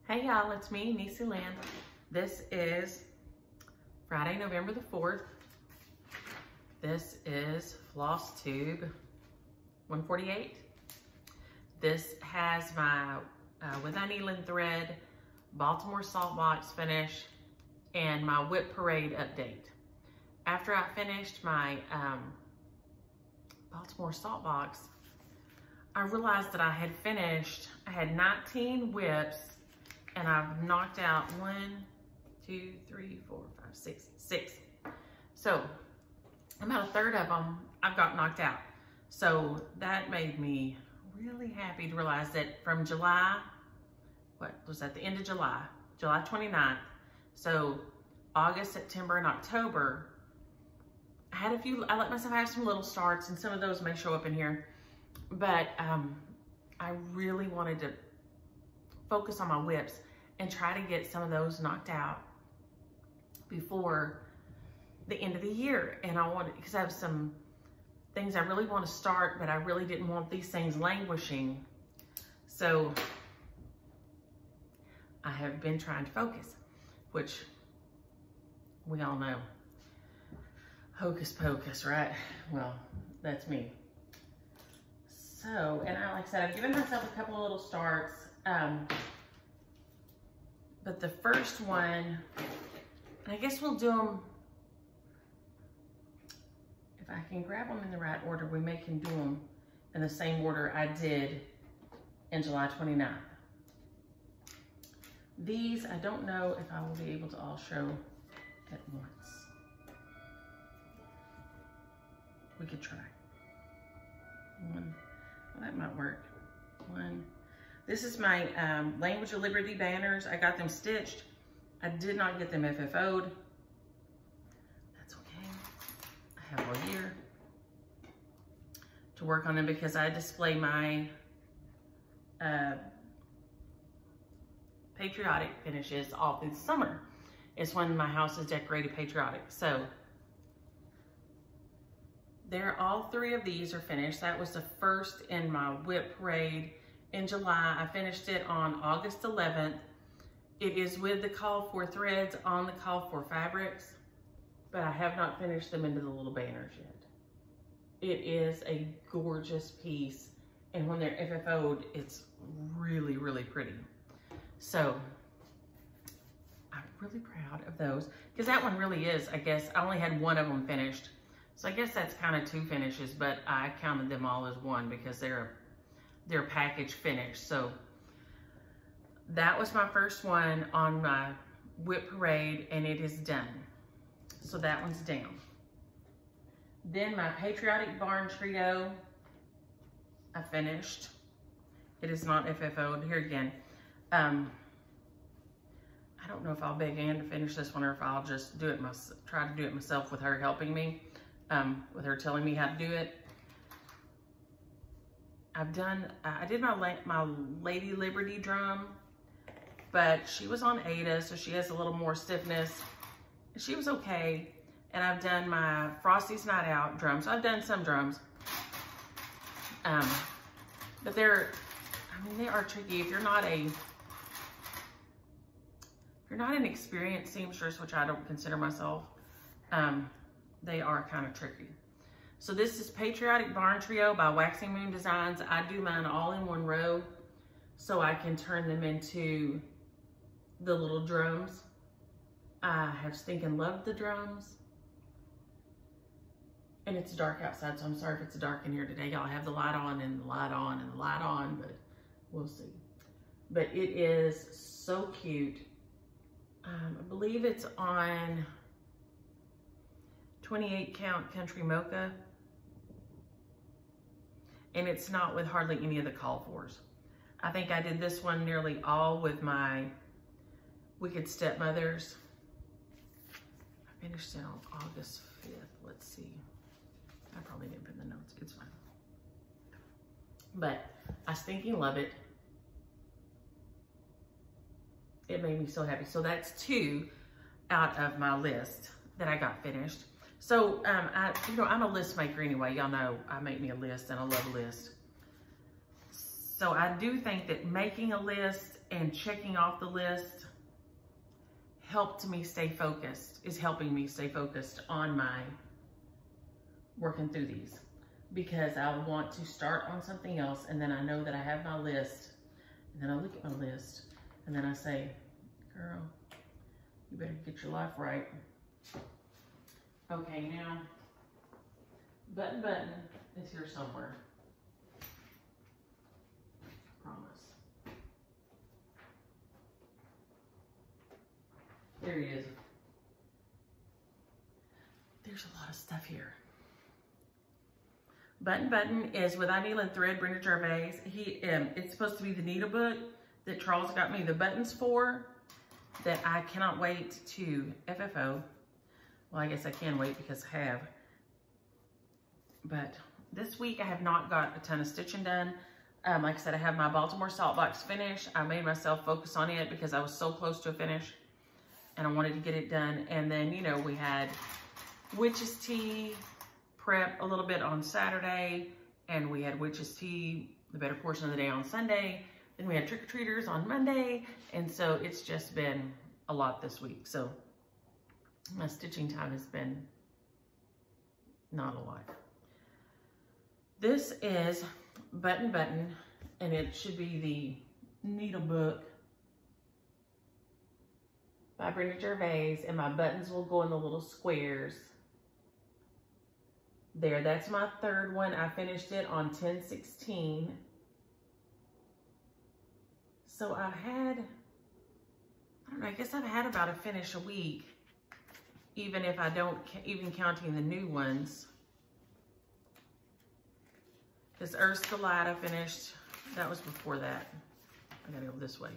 Hey y'all, it's me, Niecy Land. This is Friday, November the 4th. This is Flosstube 148. This has my with needling thread, Baltimore Saltbox Finish, and my WIP parade update. After I finished my Baltimore Saltbox, I realized that I had 19 WIPs, and I've knocked out 6. So about a third of them I've got knocked out. So that made me really happy to realize that from July, what was that, the end of July 29th, so August, September, and October, I let myself have some little starts, and some of those may show up in here, but I really wanted to focus on my WIPs and try to get some of those knocked out before the end of the year. And because I have some things I really want to start, but I really didn't want these things languishing. So I have been trying to focus, which we all know. Hocus pocus, right? Well, that's me. So, and like I said, I've given myself a couple of little starts. But the first one, and I guess we'll do them, if I can grab them in the right order, we can do them in the same order I did in July 29th. These, I don't know if I will be able to all show at once. We could try. One, well, that might work. One. This is my Language of Liberty banners. I got them stitched. I did not get them FFO'd. That's okay. I have all year to work on them because I display my patriotic finishes all through the summer. It's when my house is decorated patriotic. So all 3 of these are finished. That was the first in my WIP parade in July. I finished it on August 11th. It is with the call for threads on the call for fabrics, but I have not finished them into the little banners yet. It is a gorgeous piece, and when they're FFO'd, it's really, really pretty. So I'm really proud of those, because that one really is, I guess, I only had 1 of them finished. So I guess that's kind of 2 finishes, but I counted them all as 1 because they're package finish. So that was my first one on my WIP parade, and it is done. So that one's down. Then my Patriotic Barn Trio, I finished. It is not FFO'd. Here again. I don't know if I'll beg Ann to finish this one or if I'll just do it try to do it myself with her helping me, with her telling me how to do it. I did my Lady Liberty drum, but she was on Ada, so she has a little more stiffness. She was okay. And I've done my Frosty's Night Out drum. So I've done some drums. But they are tricky. If you're not an experienced seamstress, which I don't consider myself, they are kind of tricky. So this is Patriotic Barn Trio by Waxing Moon Designs. I do mine all in 1 row so I can turn them into the little drums. I have stinking loved the drums. And it's dark outside, so I'm sorry if it's dark in here today. Y'all have the light on and the light on and the light on, but we'll see. But it is so cute. I believe it's on 28 count Country Mocha. And it's not with hardly any of the call fors. I think I did this one nearly all with my Wicked Stepmothers. I finished it on August 5th. Let's see. I probably didn't put in the notes. It's fine. But I stinking love it. It made me so happy. So that's 2 out of my list that I got finished. So, I'm a list maker anyway. Y'all know I make me a list, and I love a list. So I do think that making a list and checking off the list helped me stay focused, is helping me stay focused on my working through these, because I want to start on something else, and then I know that I have my list, and then I look at my list, and then I say, girl, you better get your life right. Okay, now, button is here somewhere. Promise. There he is. There's a lot of stuff here. Button is Without Needle and Thread, Brenda Gervais. It's supposed to be the needle book that Charles got me the buttons for, that I cannot wait to FFO. Well, I guess I can wait because I have. But this week I have not got a ton of stitching done. Like I said, I have my Baltimore Saltbox Finish. I made myself focus on it because I was so close to a finish and I wanted to get it done. And then, you know, we had Witch's Tea prep a little bit on Saturday, and we had Witch's Tea the better portion of the day on Sunday. Then we had trick-or-treaters on Monday, and so it's just been a lot this week. So my stitching time has been not a lot. This is Button, and it should be the needle book by Brenda Gervais, and my buttons will go in the little squares. There, that's my third one. I finished it on 10/16. So I've had, I don't know, I guess I've had about a finish a week, even if I don't, even counting the new ones. This Earth's Delight I finished, that was before that. I gotta go this way.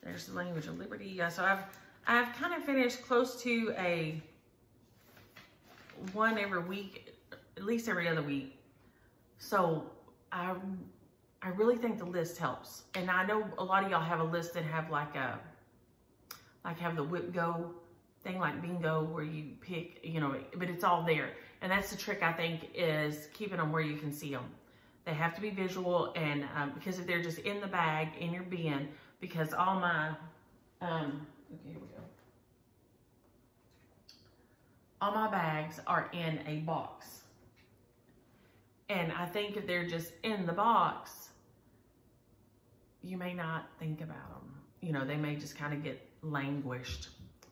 There's the Language of Liberty. Yeah, so I've kind of finished close to a one every week, at least every other week. So I really think the list helps. And I know a lot of y'all have a list that have like have the WIP Go thing, like bingo, where you pick, you know, but it's all there. And that's the trick, I think, is keeping them where you can see them. They have to be visual, and because if they're just in the bag, in your bin, because all my, okay, here we go. All my bags are in a box. And I think if they're just in the box, you may not think about them. You know, they may just kind of get languished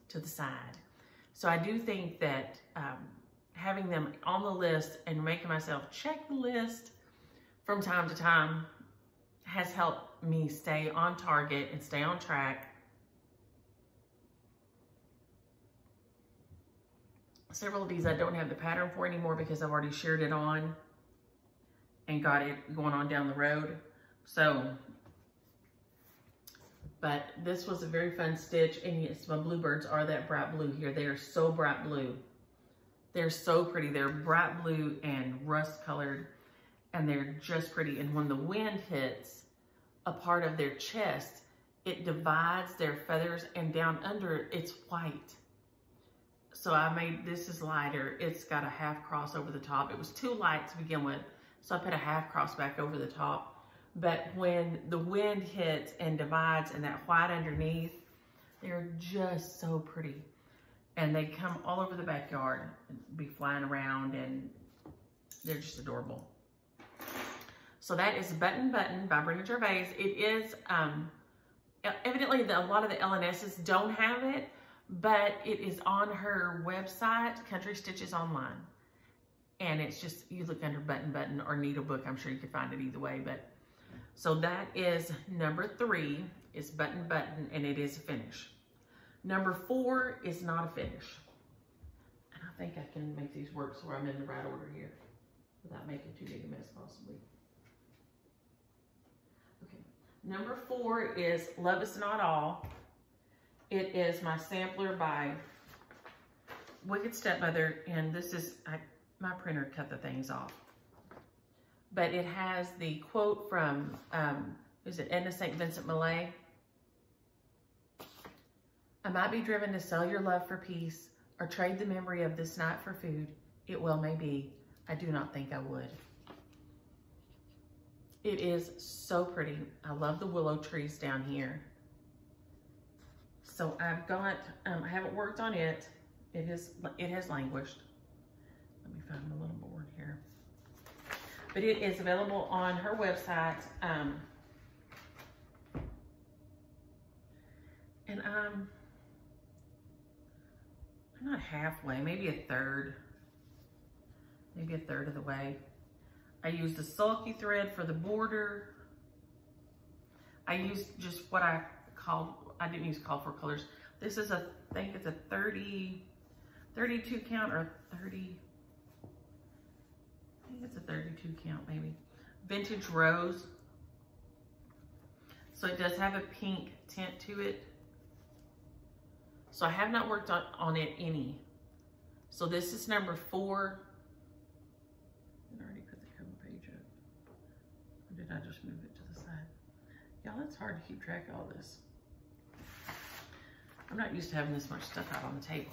to the side. So I do think that having them on the list and making myself check the list from time to time has helped me stay on target and stay on track. Several of these I don't have the pattern for anymore because I've already shared it on and got it going on down the road. So, but this was a very fun stitch, and yes, my bluebirds are that bright blue here. They are so bright blue. They're so pretty. They're bright blue and rust colored, and they're just pretty. And when the wind hits a part of their chest, it divides their feathers, and down under it's white. So I made, this is lighter. It's got a half cross over the top. It was too light to begin with, so I put a half cross back over the top. But when the wind hits and divides and that white underneath, they're just so pretty. And they come all over the backyard, be flying around, and they're just adorable. So that is Button by Brenda Gervais. It is, evidently a lot of the LNSs don't have it, but it is on her website, Country Stitches Online. And it's just, you look under Button or Needle Book, I'm sure you can find it either way. But so that is number 3, is Button, and it is a finish. Number 4 is not a finish. And I think I can make these work so I'm in the right order here without making too big a mess possibly. Okay, number 4 is Love Is Not All. It is my sampler by Wicked Stepmother, and this is, my printer cut the things off. But it has the quote from, is it Edna St. Vincent Millay? I might be driven to sell your love for peace, or trade the memory of this night for food, it well may be. I do not think I would. It is so pretty. I love the willow trees down here. So I've got, I haven't worked on it. It has languished. Let me find my little board here. But it is available on her website. And I'm not halfway, maybe a third of the way. I used the sulky thread for the border. I used just what I didn't use call for colors. This is I think it's a 32 count or 30, I think it's a 32 count maybe. Vintage rose. So it does have a pink tint to it. So I have not worked on it any. So this is number 4. I already put the cover page up. Or did I just move it to the side? Y'all, it's hard to keep track of all this. I'm not used to having this much stuff out on the table.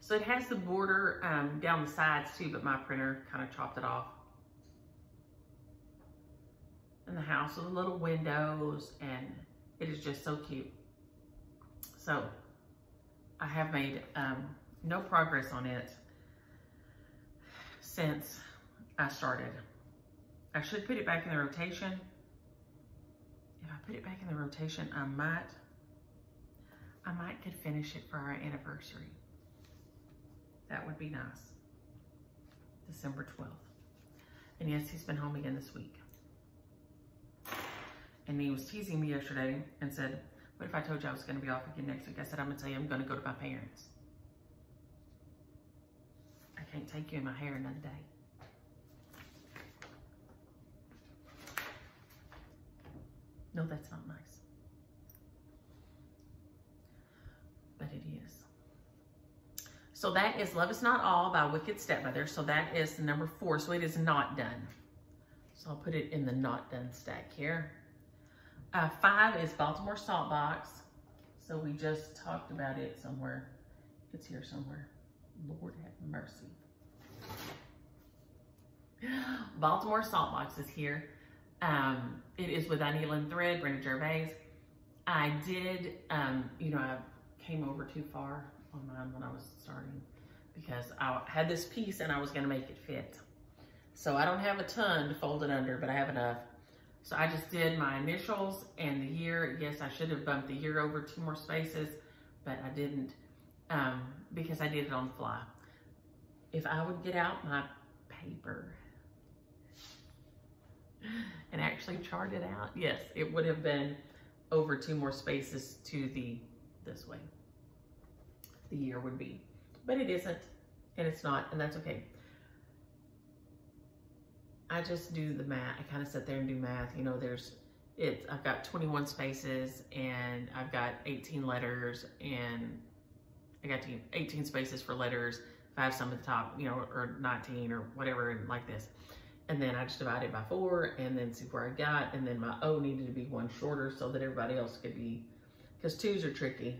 So it has the border down the sides too, but my printer kind of chopped it off. And the house with the little windows, and it is just so cute. So I have made no progress on it since I started. I should put it back in the rotation. If I put it back in the rotation, I might could finish it for our anniversary. That would be nice. December 12th. And yes, he's been home again this week. And he was teasing me yesterday and said, what if I told you I was going to be off again next week? I said, I'm going to tell you I'm going to go to my parents. I can't take you in my hair another day. No, that's not nice. But it is. So that is Love Is Not All by Wicked Stepmother. So that is number 4. So it is not done. So I'll put it in the not done stack here. 5 is Baltimore Saltbox. So we just talked about it somewhere. It's here somewhere. Lord have mercy. Baltimore Saltbox is here. It is with Uneven Thread, Brenda Gervais. I did, you know, I came over too far on mine when I was starting because I had this piece and I was going to make it fit. So I don't have a ton to fold it under, but I have enough. So I just did my initials and the year. Yes, I should have bumped the year over 2 more spaces, but I didn't because I did it on the fly. If I would get out my paper and actually chart it out, yes, it would have been over 2 more spaces to this way. The year would be, but it isn't, and it's not, and that's okay. I just do the math. I kind of sit there and do math. You know, I've got 21 spaces and I've got 18 letters and I got 18 spaces for letters. If I have some at the top, you know, or 19 or whatever, and like this. And then I just divide it by 4 and then see where I got. And then my O needed to be 1 shorter so that everybody else could be, because 2s are tricky.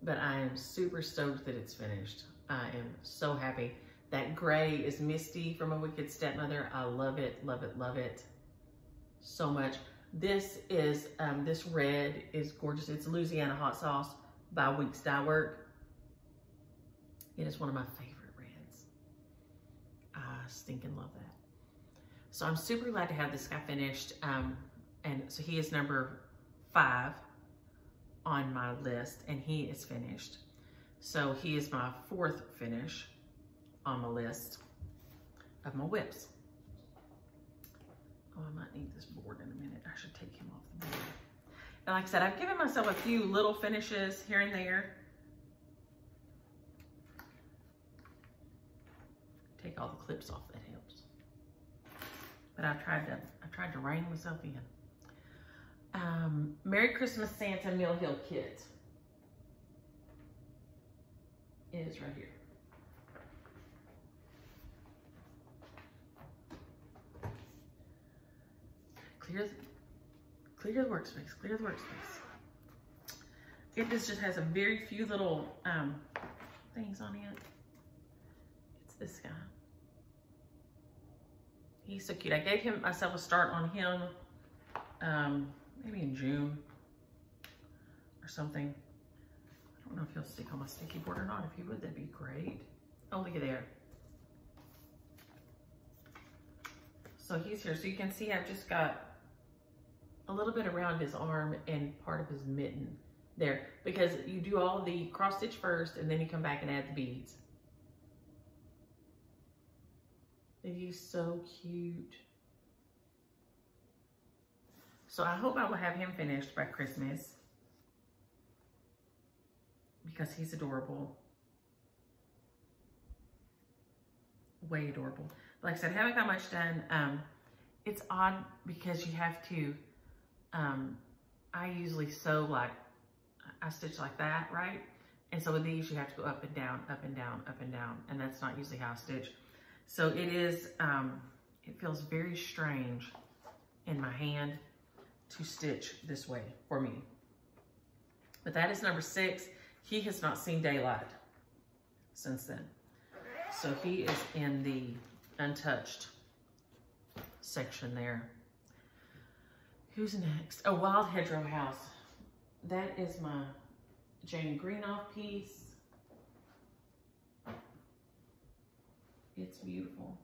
But I am super stoked that it's finished. I am so happy. That gray is Misty from A Wicked Stepmother. I love it, love it, love it so much. This is, this red is gorgeous. It's Louisiana Hot Sauce by Weeks Dye Work. It is one of my favorite reds. I stinking love that. So I'm super glad to have this guy finished. And so he is number 5 on my list and he is finished. So he is my 4th finish on my list of my WIPs. Oh, I might need this board in a minute. I should take him off the board. And like I said, I've given myself a few little finishes here and there. Take all the clips off, that helps. But I've tried to rein myself in. Merry Christmas Santa Mill Hill Kit. It is right here. Clear the workspace, clear the workspace. It just has a very few little things on it. It's this guy. He's so cute. I gave myself a start on him maybe in June or something. I don't know if he'll stick on my sticky board or not. If he would, that'd be great. Oh, look at there. So he's here. So you can see I've just got a little bit around his arm and part of his mitten there, because you do all the cross stitch first and then you come back and add the beads. And he's so cute. So I hope I will have him finished by Christmas, because he's adorable. Way adorable. Like I said, I haven't got much done. It's odd because you have to, I usually sew like, I stitch like that, right? And so with these, you have to go up and down, up and down, up and down. And that's not usually how I stitch. So it is, it feels very strange in my hand to stitch this way for me. But that is number 6. He has not seen daylight since then. So he is in the untouched section there. Who's next? Oh, Wild Hedgerow House. That is my Jane Greenough piece. It's beautiful.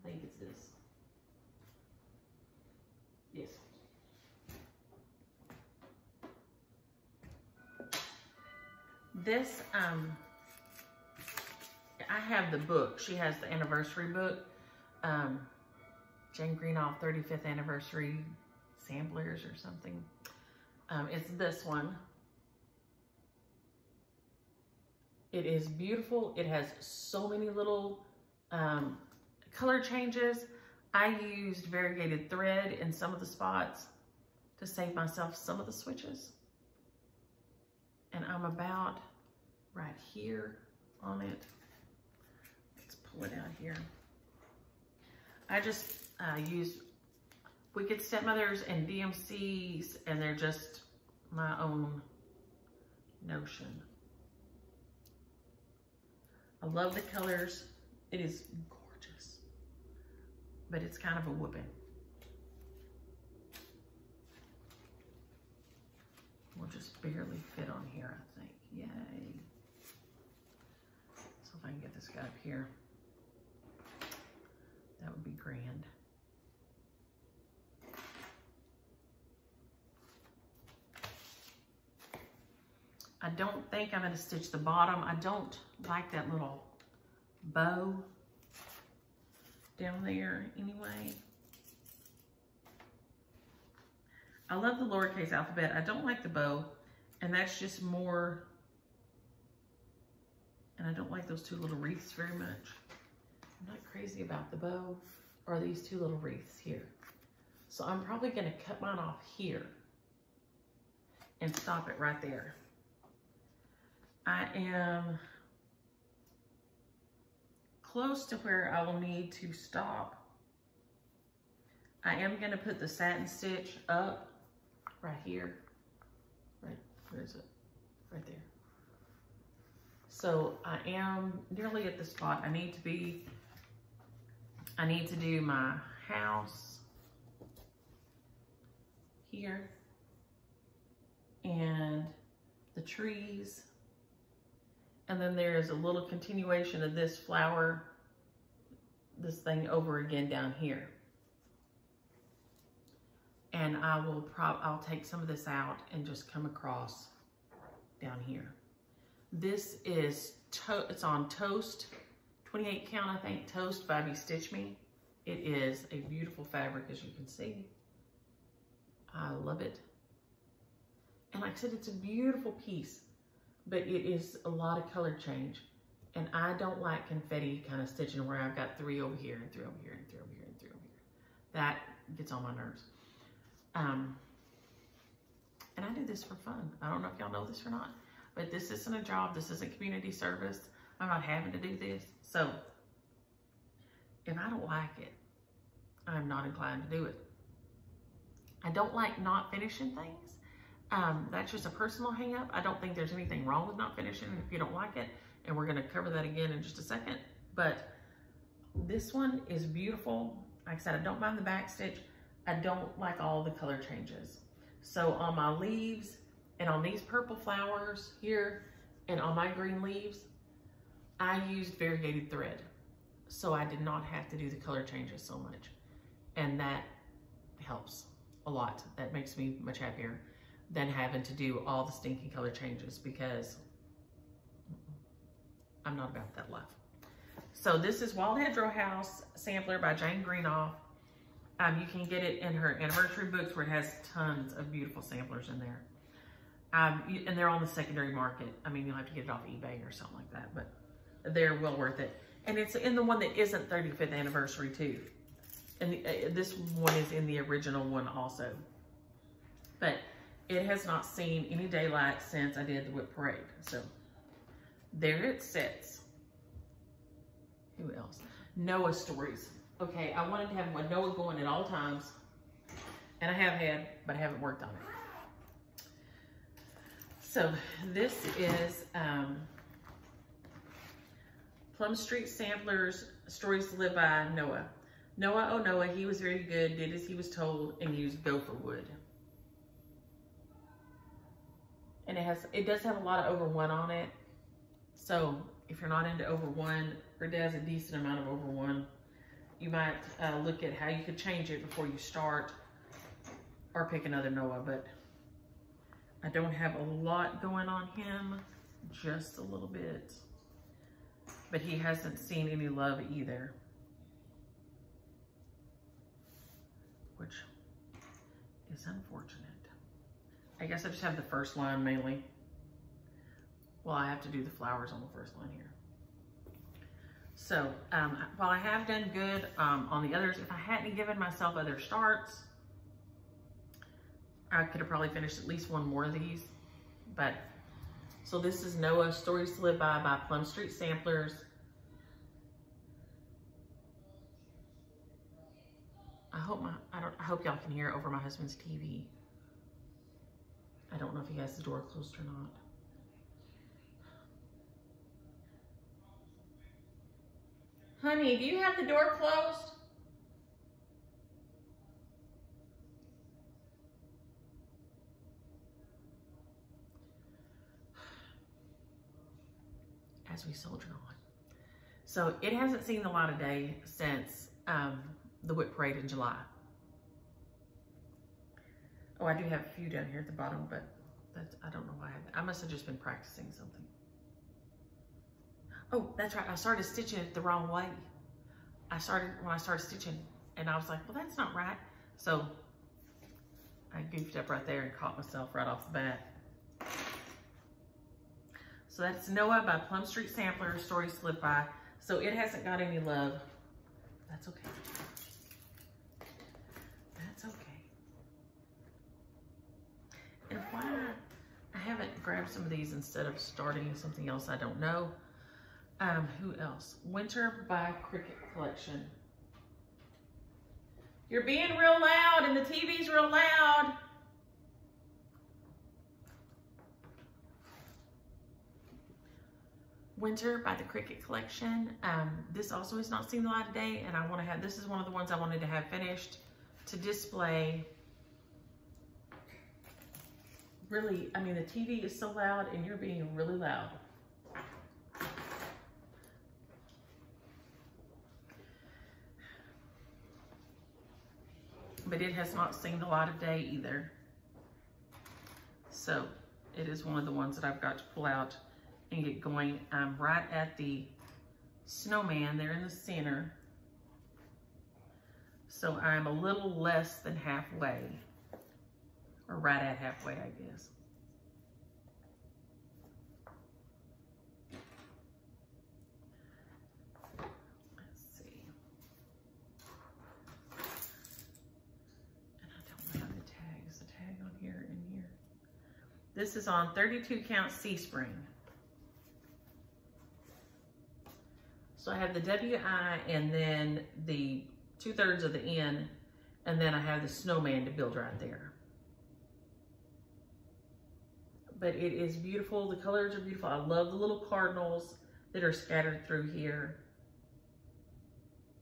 I think it's this. Yes. This, I have the book. She has the anniversary book. Jane Greenough 35th anniversary samplers or something. It's this one. It is beautiful. It has so many little color changes. I used variegated thread in some of the spots to save myself some of the switches. And I'm about right here on it. Let's pull it out here. I just use Wicked Stepmothers and DMCs, and they're just my own notion. I love the colors. It is gorgeous, but it's kind of a whooping. Will just barely fit on here, I think. Yay. So if I can get this guy up here, that would be grand. I don't think I'm going to stitch the bottom. I don't like that little bow down there anyway. I love the lowercase alphabet. I don't like the bow, and that's just more, and I don't like those 2 little wreaths very much. I'm not crazy about the bow or these 2 little wreaths here. So I'm probably going to cut mine off here and stop it right there. I am close to where I will need to stop. I am going to put the satin stitch up right here. Right, where is it? Right there. So I am nearly at the spot I need to be. I need to do my house here and the trees. And then there's a little continuation of this flower, this thing over again down here. And I'll take some of this out and just come across down here. This is, it's on Toast, 28 count, I think, Toast by Be Stitch Me. It is a beautiful fabric, as you can see. I love it. And like I said, it's a beautiful piece, but it is a lot of color change. And I don't like confetti kind of stitching where I've got 3 over here and 3 over here and 3 over here and 3 over here. That gets on my nerves. And I do this for fun. I don't know if y'all know this or not, but this isn't a job. This isn't community service. I'm not having to do this. So if I don't like it, I'm not inclined to do it. I don't like not finishing things. That's just a personal hang up. I don't think there's anything wrong with not finishing if you don't like it. And we're gonna cover that again in just a second. But this one is beautiful. Like I said, I don't mind the back stitch. I don't like all the color changes. So on my leaves and on these purple flowers here and on my green leaves, I used variegated thread. So I did not have to do the color changes so much. And that helps a lot. That makes me much happier than having to do all the stinky color changes, because I'm not about that life. So this is Wild Hedgerow House Sampler by Jane Greenoff. You can get it in her anniversary books where it has tons of beautiful samplers in there. And they're on the secondary market. I mean, you'll have to get it off eBay or something like that, but they're well worth it. And it's in the one that isn't 35th anniversary too. And this one is in the original one also. But it has not seen any daylight since I did the WIP parade. So there it sits. Who else? Noah stories. Okay, I wanted to have my Noah going at all times. And I have had, but I haven't worked on it. So this is Plum Street Samplers, Stories to Live by Noah. Noah, oh Noah, he was very good, did as he was told, and used gopher wood. And it does have a lot of over 1 on it. So if you're not into over 1, or it has a decent amount of over 1, you might look at how you could change it before you start, or pick another Noah. But I don't have a lot going on him, just a little bit. But he hasn't seen any love either, which is unfortunate. I guess I just have the first line mainly. Well, I have to do the flowers on the first line here. So while I have done good on the others, if I hadn't given myself other starts, I could have probably finished at least one more of these. But so this is Noah, Stories to Live by Plum Street Samplers. I hope y'all can hear over my husband's TV. I don't know if he has the door closed or not. Honey, do you have the door closed? As we soldier on. So it hasn't seen the light of day since the WIP parade in July. Oh, I do have a few down here at the bottom, but I don't know why I must have just been practicing something. Oh, that's right. I started stitching it the wrong way. When I started stitching, and I was like, well, that's not right. So I goofed up right there and caught myself right off the bat. So that's Noah by Plum Street Sampler, Stories to Live by. So it hasn't got any love. That's okay. That's okay. And why I haven't grabbed some of these instead of starting something else, I don't know. Who else? Winter by Cricket Collection. You're being real loud and the TV's real loud. Winter by the Cricket Collection. This also has not seen the light of day, and I want to have, this is one of the ones I wanted to have finished to display. Really, I mean, the TV is so loud and you're being really loud. But it has not seen the light of day either. So it is one of the ones that I've got to pull out and get going. I'm right at the snowman there in the center. So I'm a little less than halfway, or right at halfway, I guess. Let's see. And I don't have the tags. The tag on here and here. This is on 32 count C Spring. So I have the WI and then the 2/3 of the end, and then I have the snowman to build right there. But it is beautiful. The colors are beautiful. I love the little cardinals that are scattered through here.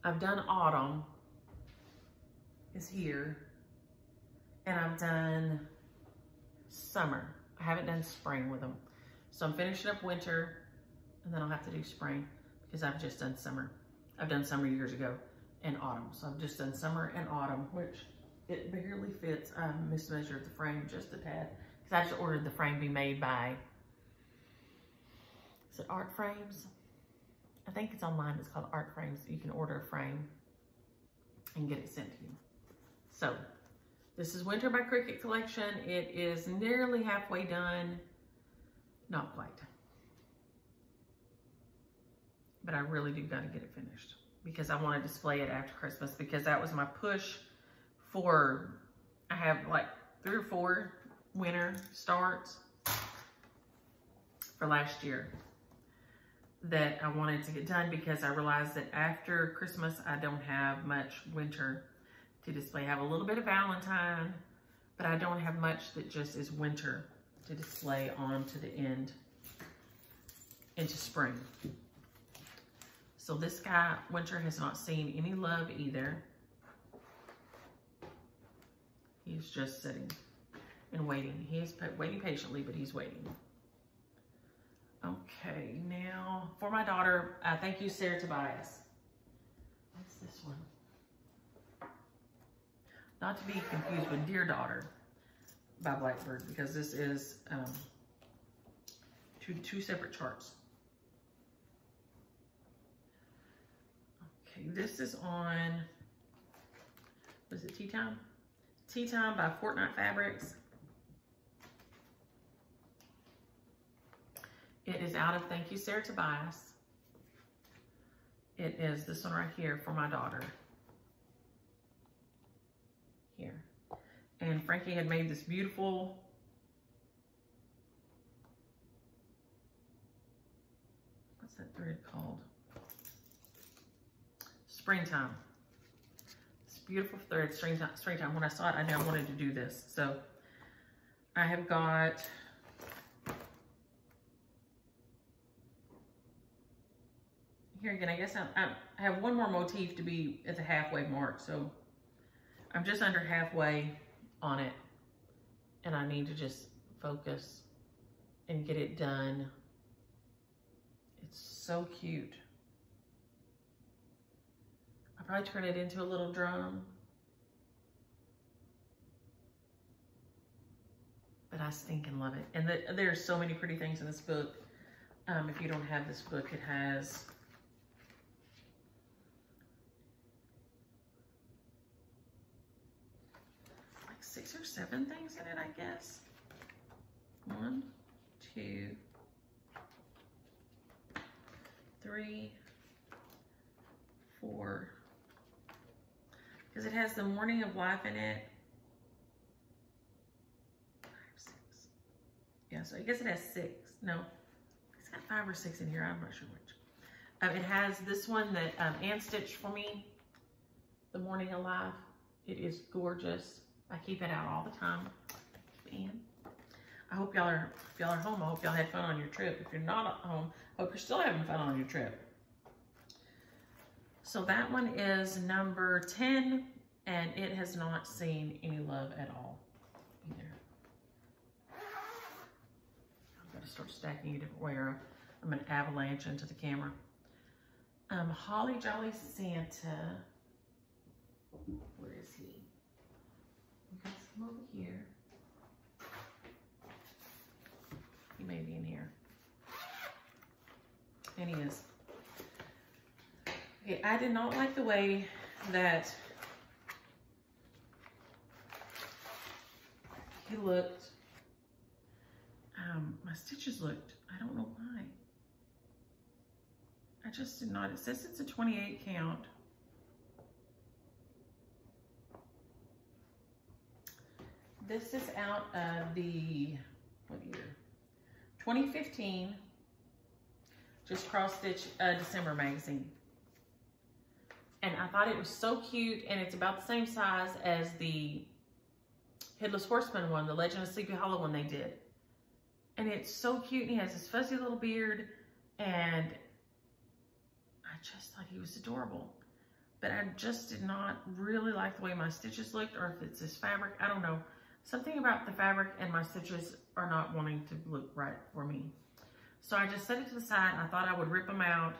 I've done autumn, is here, and I've done summer. I haven't done spring with them. So I'm finishing up winter, and then I'll have to do spring because I've just done summer. I've done summer years ago and autumn. So I've just done summer and autumn, which it barely fits. I mismeasured the frame just a tad because I just ordered the frame be made by, is it Art Frames? I think it's online. It's called Art Frames. You can order a frame and get it sent to you. So this is Winter by Cricut collection. It is nearly halfway done. Not quite. But I really do got to get it finished because I want to display it after Christmas because that was my push for, I have like 3 or 4 winter starts for last year that I wanted to get done because I realized that after Christmas, I don't have much winter to display. I have a little bit of Valentine, but I don't have much that just is winter to display on to the end into spring. So this guy, winter, has not seen any love either. He's just sitting and waiting. He is waiting patiently, but he's waiting. Okay, now for my daughter, thank you, Sarah Tobias. What's this one? Not to be confused with Dear Daughter by Blackbird, because this is two separate charts. Okay, this is on, was it Tea Time? Tea Time by Fortnite Fabrics. It is out of Thank You, Sarah Tobias. It is this one right here for my daughter. Here. And Frankie had made this beautiful what's that thread called? Springtime. This beautiful thread, springtime. When I saw it, I knew I wanted to do this. So I have got here again, I guess I have one more motif to be at the halfway mark. So I'm just under halfway on it, and I need to just focus and get it done. It's so cute. I'll probably turn it into a little drum, but I stinking love it. And there's so many pretty things in this book. If you don't have this book, it has like 6 or 7 things in it, I guess. 1, 2, 3, 4. Because it has the Morning of Life in it. 5, 6. Yeah, so I guess it has 6. No, it's got 5 or 6 in here. I'm not sure which. It has this one that Ann stitched for me, The Morning of Life. It is gorgeous. I keep it out all the time. And I hope y'all are, if y'all are home, I hope y'all had fun on your trip. If you're not at home, I hope you're still having fun on your trip. So that one is number 10, and it has not seen any love at all either. I've got to start stacking a different way or I'm an avalanche into the camera. Holly Jolly Santa. Where is he? You guys come over here. He may be in here. And he is. Okay, I did not like the way that he looked. My stitches looked, I don't know why. I just did not, it says it's a 28 count. This is out of the, what year? 2015, just cross stitch December magazine. And I thought it was so cute, and it's about the same size as the Headless Horseman one, the Legend of Sleepy Hollow one they did. And it's so cute, and he has this fuzzy little beard, and I just thought he was adorable. But I just did not really like the way my stitches looked, or if it's this fabric, I don't know. Something about the fabric and my stitches are not wanting to look right for me. So I just set it to the side, and I thought I would rip them out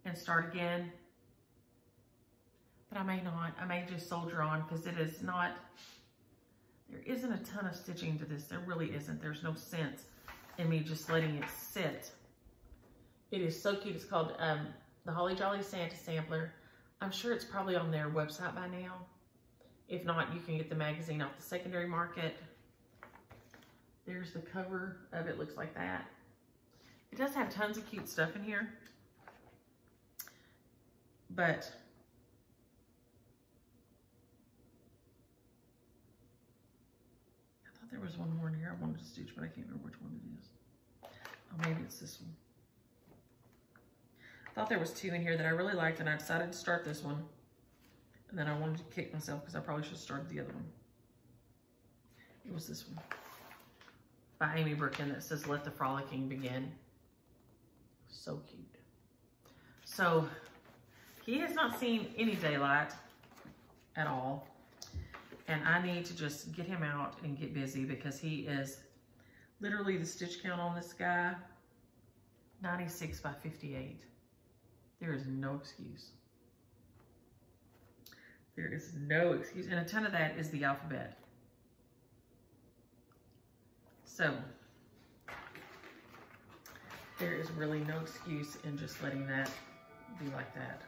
and start again. But I may not. I may just soldier on, because it is not, there isn't a ton of stitching to this. There really isn't. There's no sense in me just letting it sit. It is so cute. It's called the Holly Jolly Santa Sampler. I'm sure it's probably on their website by now. If not, you can get the magazine off the secondary market. There's the cover of it. Looks like that. It does have tons of cute stuff in here. But I thought there was one more in here I wanted to stitch, but I can't remember which one it is. Oh, maybe it's this one. I thought there was two in here that I really liked, and I decided to start this one. And then I wanted to kick myself because I probably should have started the other one. It was this one by Amy Birkin that says, "Let the Frolicking Begin." So cute. So he has not seen any daylight at all. And I need to just get him out and get busy, because he is literally, the stitch count on this guy, 96 by 58. There is no excuse. There is no excuse. And a ton of that is the alphabet. So there is really no excuse in just letting that be like that.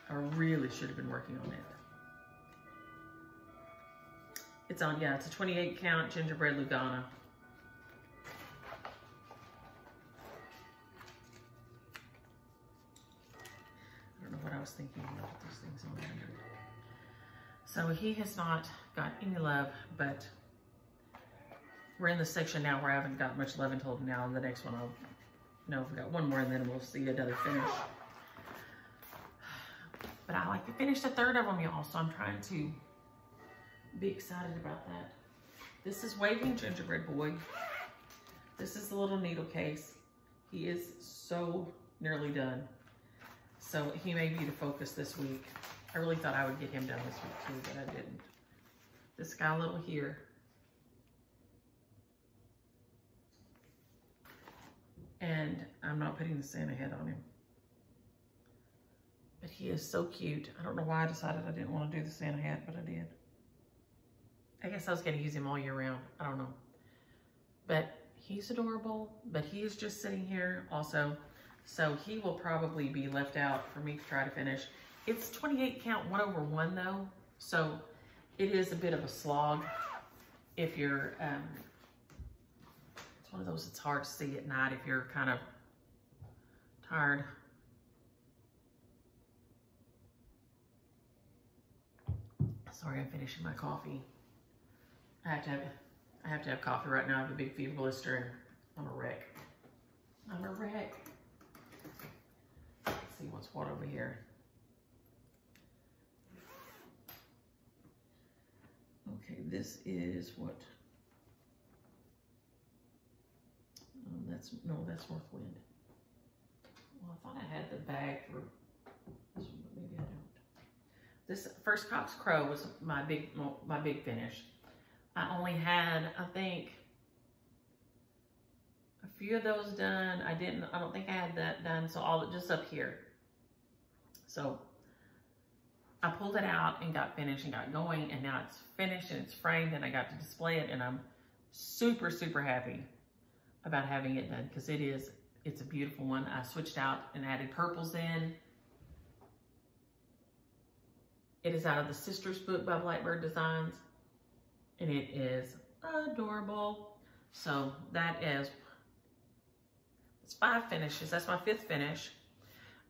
I really should have been working on it. It's on, yeah, it's a 28 count gingerbread Lugana. I don't know what I was thinking about these things on 100. So he has not got any love, but we're in the section now where I haven't got much love until now. And the next one, I'll know if we got one more, and then we'll see another finish. But I like to finish the third of them, y'all, so I'm trying to be excited about that. This is Waving Gingerbread Boy. This is the little needle case. He is so nearly done. So he may be the focus this week. I really thought I would get him done this week too, but I didn't. This guy a little here. And I'm not putting the Santa head on him. But he is so cute. I don't know why I decided I didn't want to do the Santa hat, but I did. I guess I was going to use him all year round. I don't know. But he's adorable. But he is just sitting here also. So he will probably be left out for me to try to finish. It's 28 count 1/1 though. So it is a bit of a slog if you're, it's one of those it's hard to see at night if you're kind of tired. Sorry, I'm finishing my coffee. I have to have coffee right now. I have a big fever blister and I'm a wreck. I'm a wreck. Let's see what's what over here. Okay, this is what? That's North Wind. Well, I thought I had the bag for this one, but maybe I don't. This First Cock's Crow was my big finish. I only had, I think, a few of those done. I don't think I had that done, so all just up here. So I pulled it out and got finished and got going, and now it's finished and it's framed and I got to display it, and I'm super, super happy about having it done, because it's a beautiful one. I switched out and added purples in. It is out of the Sisters book by Blackbird Designs, and it is adorable. So that is, it's 5 finishes. That's my 5th finish.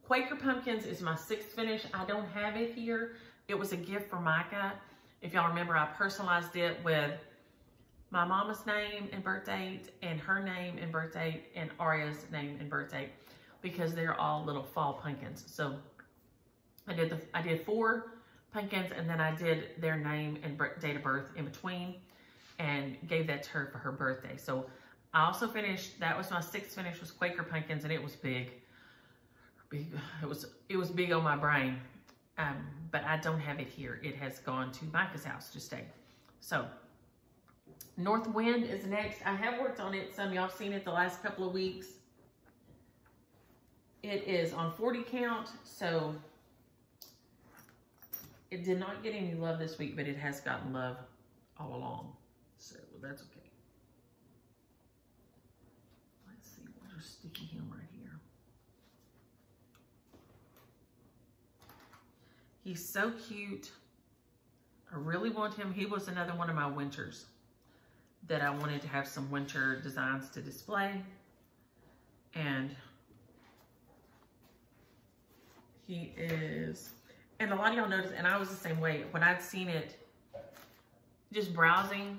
Quaker Pumpkins is my 6th finish. I don't have it here. It was a gift for Micah. If y'all remember, I personalized it with my mama's name and birth date, and her name and birth date, and Aria's name and birth date. because they're all little fall pumpkins. So I did 4 pumpkins, and then I did their name and date of birth in between and gave that to her for her birthday. So I also finished, that was my 6th finish, was Quaker pumpkins, and it was big. It was big on my brain. But I don't have it here. It has gone to Micah's house to stay. So North Wind is next. I have worked on it. Some of y'all seen it the last couple of weeks. It is on 40 count, so it did not get any love this week, but it has gotten love all along. So that's okay. Let's see, we'll just sticky him right here. He's so cute. I really want him. He was another one of my winters that I wanted to have some winter designs to display. And he is, and a lot of y'all noticed, and I was the same way, when I'd seen it, just browsing,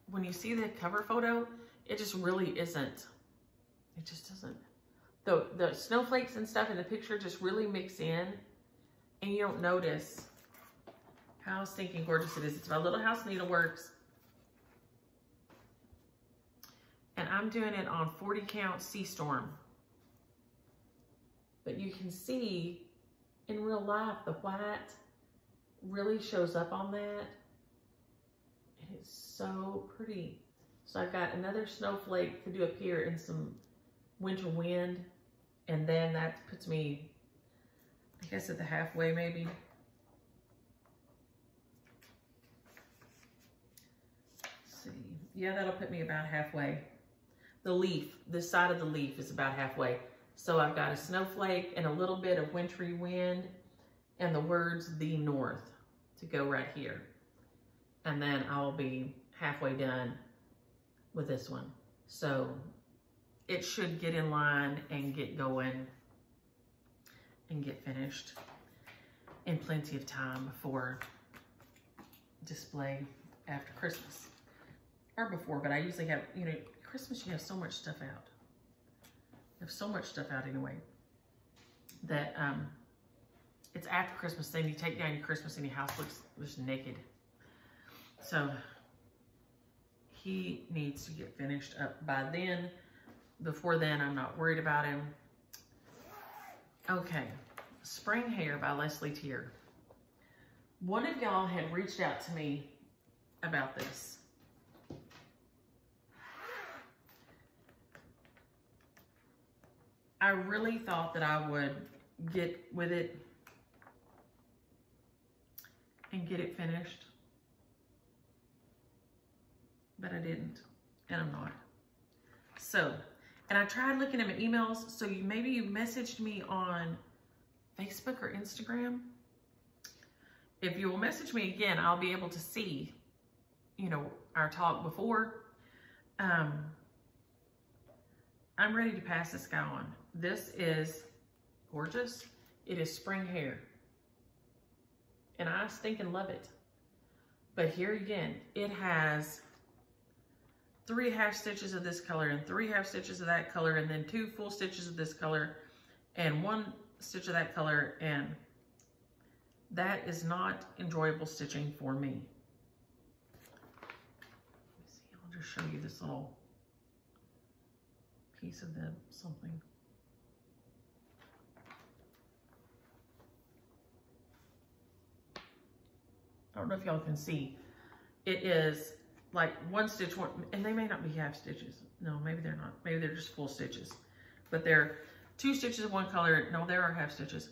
when you see the cover photo, it just really isn't, it just doesn't, the snowflakes and stuff in the picture just really mix in, and you don't notice how stinking gorgeous it is. It's by Little House Needleworks. And I'm doing it on 40 count Sea Storm. But you can see in real life, the white really shows up on that. And it's so pretty. So I've got another snowflake to do up here in some winter wind. And then that puts me, I guess, at the halfway maybe. Let's see. Yeah, that'll put me about halfway. The leaf, this side of the leaf is about halfway. So I've got a snowflake and a little bit of wintry wind and the words "the North" to go right here. And then I'll be halfway done with this one. So it should get in line and get going and get finished in plenty of time for display after Christmas. Or before, but I usually have, you know, Christmas you have so much stuff out. You have so much stuff out anyway that it's after Christmas, then you take down your Christmas and your house looks just naked. So he needs to get finished up by then. Before then, I'm not worried about him. Okay, Spring Hair by Leslie Tier. One of y'all had reached out to me about this. I really thought that I would get with it and get it finished, but I didn't, and I'm not. So, and I tried looking at my emails, so maybe you messaged me on Facebook or Instagram. If you will message me again, I'll be able to see, you know, our talk before. I'm ready to pass this guy on. This is gorgeous. It is Spring Hair. And I stinking love it. But here again, it has 3 half stitches of this color and 3 half stitches of that color, and then 2 full stitches of this color and 1 stitch of that color, and that is not enjoyable stitching for me. Let me see, I'll just show you this little piece of the something. I don't know if y'all can see. It is like 1 stitch, and they may not be half stitches. No, maybe they're not. Maybe they're just full stitches. But they're 2 stitches of one color. No, there are half stitches.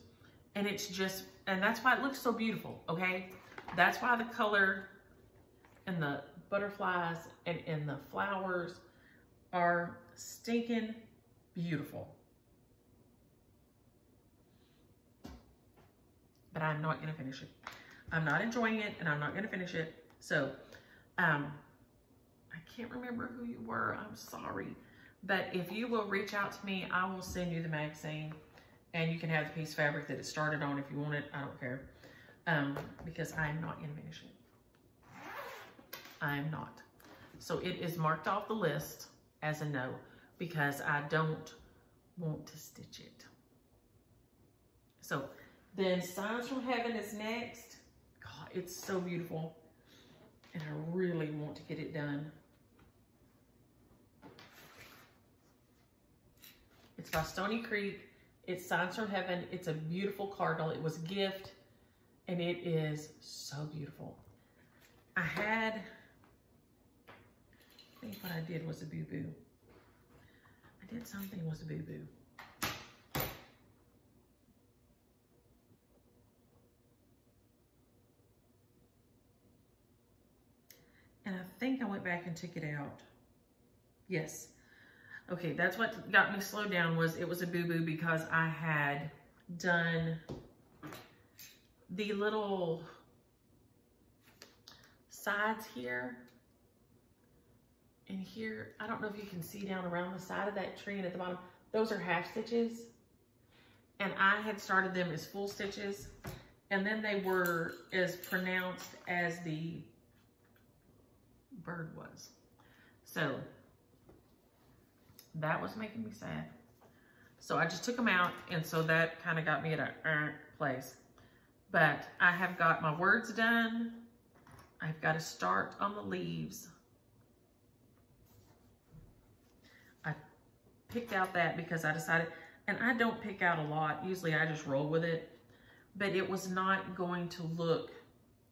And it's just, and that's why it looks so beautiful, okay? That's why the color and the butterflies and the flowers are stinking beautiful. But I'm not gonna finish it. I'm not enjoying it, and I'm not gonna finish it. So, I can't remember who you were, I'm sorry. But if you will reach out to me, I will send you the magazine, and you can have the piece of fabric that it started on if you want it, I don't care. Because I'm not gonna finish it. I'm not. So it is marked off the list as a no, because I don't want to stitch it. So then Signs from Heaven is next. God, it's so beautiful. And I really want to get it done. It's by Stony Creek. It's Signs from Heaven. It's a beautiful cardinal. It was a gift, and it is so beautiful. I think what I did was a boo-boo. I did something was a boo-boo. And I think I went back and took it out. Yes. Okay, that's what got me slowed down, was it was a boo-boo because I had done the little sides here and here. I don't know if you can see down around the side of that tree and at the bottom. Those are half stitches. And I had started them as full stitches. And then they were as pronounced as the bird was. So that was making me sad. So I just took them out, and so that kind of got me at a place. But I have got my words done. I've got to start on the leaves. I picked out that because I decided, and I don't pick out a lot. Usually I just roll with it. But it was not going to look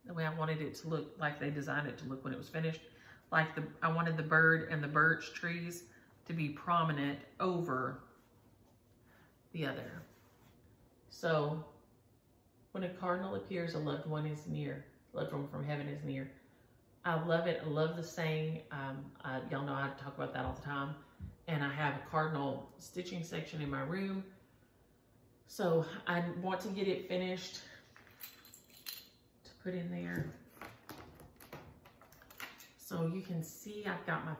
the way I wanted it to look, like they designed it to look when it was finished. Like I wanted the bird and the birch trees to be prominent over the other. So when a cardinal appears, a loved one is near. Loved one from heaven is near. I love it. I love the saying. Y'all know I talk about that all the time. And I have a cardinal stitching section in my room. So I want to get it finished to put in there. So you can see I've got my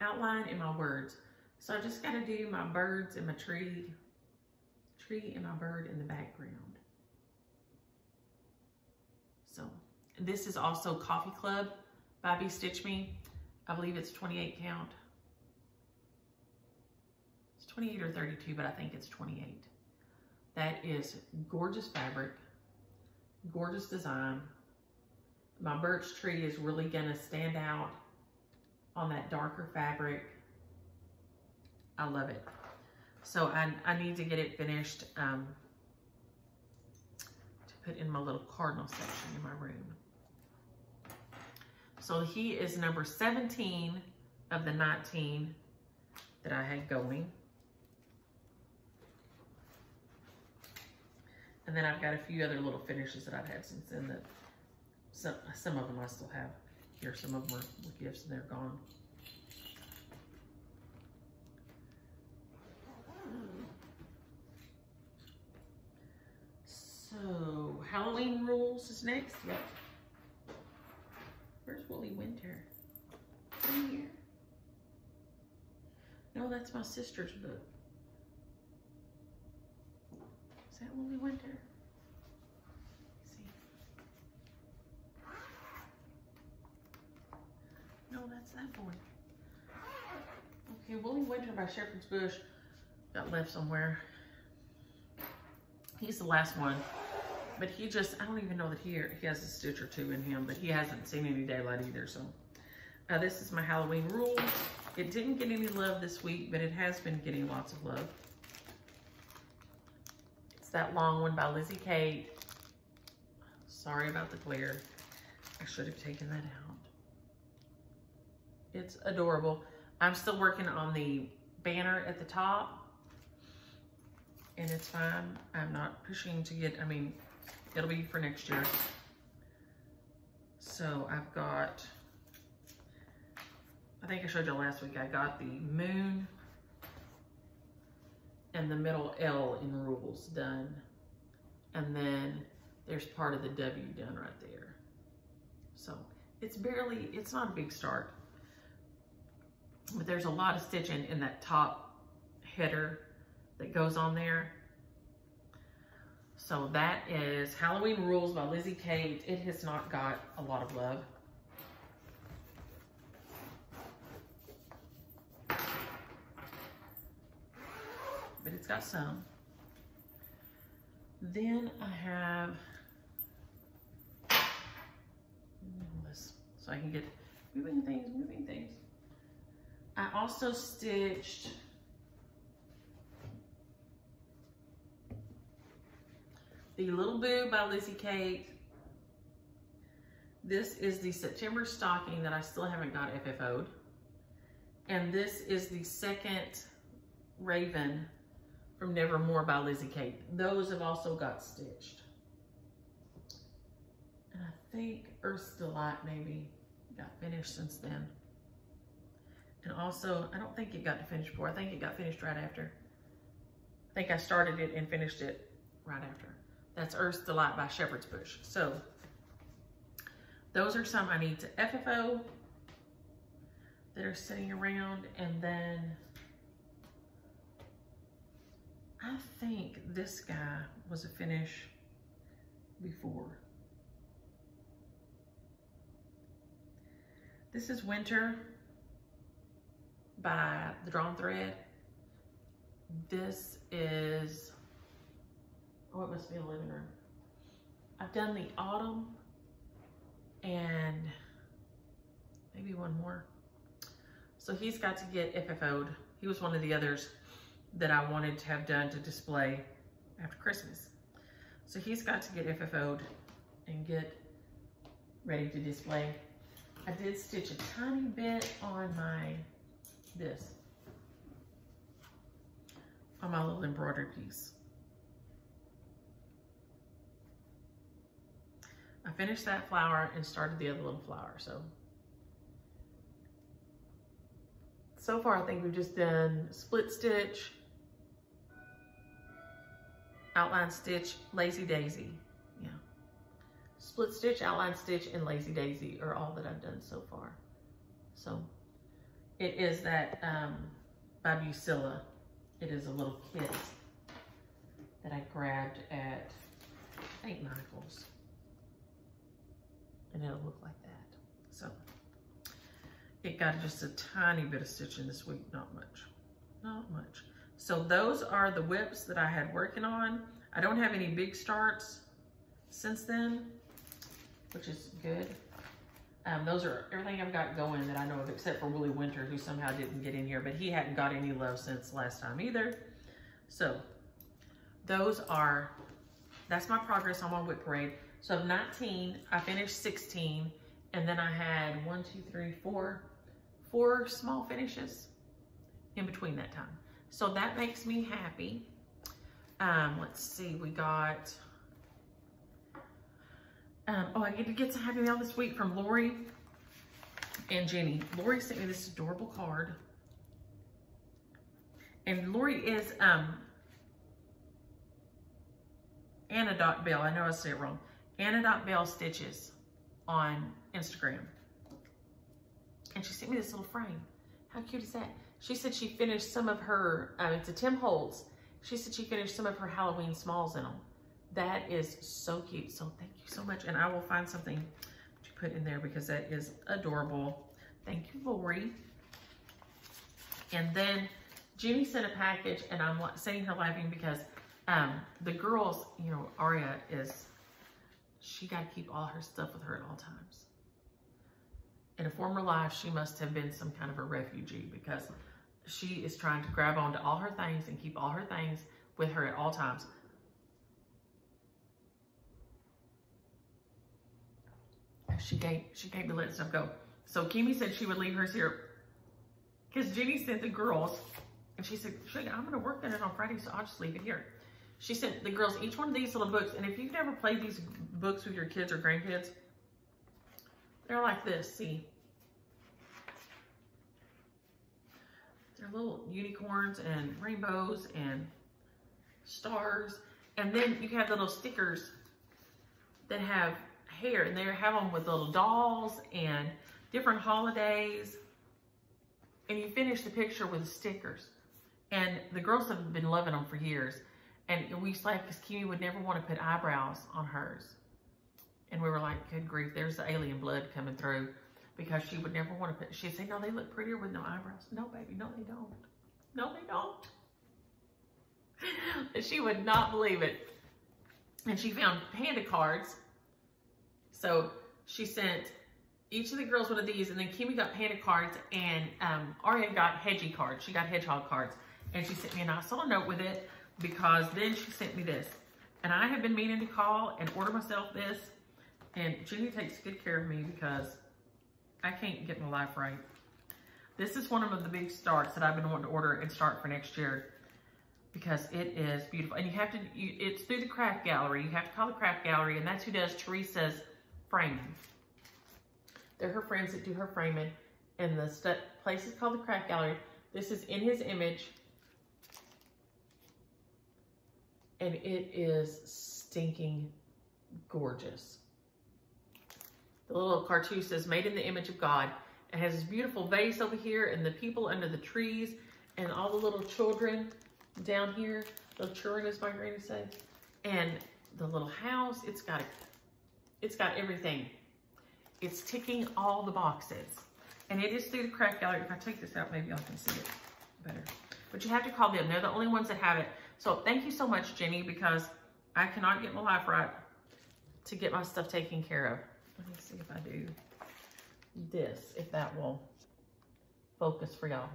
outline and my words. So I just got to do my birds and my tree and my bird in the background. So this is also Coffee Club by Be Stitch Me. I believe it's 28 count. It's 28 or 32, but I think it's 28. That is gorgeous fabric, gorgeous design. My birch tree is really gonna stand out on that darker fabric. I love it. So I need to get it finished to put in my little cardinal section in my room. So he is number 17 of the 19 that I had going. And then I've got a few other little finishes that I've had since then that some of them I still have here. Some of them were gifts and they're gone. So Halloween Rules is next. Yep. Where's Woolly Winter? In here. No, that's my sister's book. Is that Woolly Winter? Let's see. No, that's that boy. Okay, Woolly Winter by Shepherd's Bush got left somewhere. He's the last one, but he just, I don't even know that he has a stitch or two in him, but he hasn't seen any daylight either. So this is my Halloween Rules. It didn't get any love this week, but it has been getting lots of love. It's that long one by Lizzie Kate. Sorry about the glare. I should have taken that out. It's adorable. I'm still working on the banner at the top, and it's fine. I'm not pushing to get, I mean, it'll be for next year. So I've got, I think I showed you last week, I got the moon and the middle L in rules done. And then there's part of the W done right there. So it's barely, it's not a big start, but there's a lot of stitching in that top header that goes on there. So that is Halloween Rules by Lizzie Kate. It has not got a lot of love. But it's got some. Then I have this, so I can get moving things. I also stitched the Little Boo by Lizzie Kate. This is the September stocking that I still haven't got FFO'd. And this is the second Raven from Nevermore by Lizzie Kate. Those have also got stitched. And I think Earth's Delight maybe got finished since then. And also, I don't think it got to finish before. I think it got finished right after. I think I started it and finished it right after. That's Earth's Delight by Shepherd's Bush. So those are some I need to FFO that are sitting around. And then I think this guy was a finish before. This is Winter by The Drawn Thread. This is, oh, it must be a living room. I've done the Autumn and maybe one more. So he's got to get FFO'd. He was one of the others that I wanted to have done to display after Christmas. So he's got to get FFO'd and get ready to display. I did stitch a tiny bit on my, on my little embroidery piece. I finished that flower and started the other little flower. So far I think we've just done split stitch, outline stitch, lazy daisy. Yeah. Split stitch, outline stitch, and lazy daisy are all that I've done so far. So it is that by Busilla. It is a little kit that I grabbed at St. Michael's. And it'll look like that. So it got just a tiny bit of stitching this week, not much. So those are the WIPs that I had working on. I don't have any big starts since then, which is good. Those are everything I've got going that I know of, except for Willie Winter, who somehow didn't get in here, but he hadn't got any love since last time either. So that's my progress on my WIP parade. So of 19, I finished 16, and then I had 4 small finishes in between that time. So that makes me happy. Let's see, we got, oh, I get to get some happy mail this week from Lori and Jenny. Lori sent me this adorable card. And Lori is Anna.Bell. I know I said it wrong. Anna.Bell Stitches on Instagram. And she sent me this little frame. How cute is that? She said she finished some of her, it's a Tim Holtz. She said she finished some of her Halloween smalls in them. That is so cute. So thank you so much. And I will find something to put in there because that is adorable. Thank you, Lori. And then Jenny sent a package, and I'm sitting here laughing because the girls, you know, Aria she got to keep all her stuff with her at all times. In a former life, she must have been some kind of a refugee because she is trying to grab onto all her things and keep all her things with her at all times. She can't be letting stuff go. So Kimmy said she would leave hers here because Jenny sent the girls, and she said, I'm going to work on it on Friday, so I'll just leave it here. She sent the girls each one of these little books, and if you've never played these books with your kids or grandkids, they're like this, see? They're little unicorns and rainbows and stars. And then you have little stickers that have hair, and they have them with little dolls and different holidays. And you finish the picture with the stickers. And the girls have been loving them for years. And we used to laugh because Kimmy would never want to put eyebrows on hers. And we were like, good grief, there's the alien blood coming through. Because she would never want to put, she'd say, no, they look prettier with no eyebrows. No, baby, no, they don't. No, they don't. And she would not believe it. And she found panda cards. So she sent each of the girls one of these, and then Kimmy got panda cards, and Aria got hedgie cards. She got hedgehog cards. And she sent me a nice little note with it, because then she sent me this. And I have been meaning to call and order myself this. And Jenny takes good care of me because I can't get my life right. This is one of the big starts that I've been wanting to order and start for next year, because it is beautiful. And you have to, it's through the craft gallery. You have to call the craft gallery, and that's who does Teresa's framing. They're her friends that do her framing. And the place is called the craft gallery. This is in his image. And it is stinking gorgeous. The little cartoon says, made in the image of God. It has this beautiful vase over here, and the people under the trees, and all the little children down here. Little children, as my granny said. And the little house, it's got everything. It's ticking all the boxes. And it is through the craft gallery. If I take this out, maybe y'all can see it better. But you have to call them. They're the only ones that have it. So thank you so much, Jenny, because I cannot get my life right to get my stuff taken care of. Let me see if I do this, if that will focus for y'all.